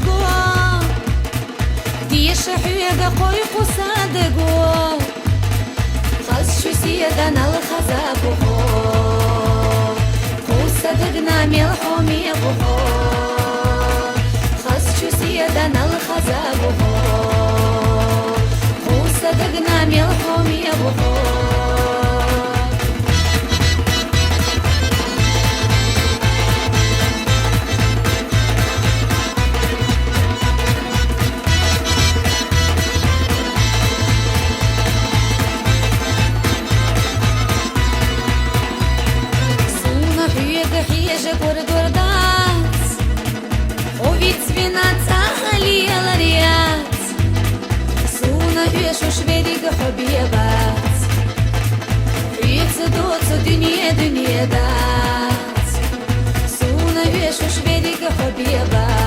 go Die shahya da qoy qusadago Khas shu siyadan al khazabo Qusadagna mel khomi bo Khas shu siyadan al khazabo Qusadagna mel khomi bo Хиже гордордац Овиц винац ахалиела риац Суна вешу шведига хобиебац Хице доцу дунье дац Суна вешу шведига хобиебац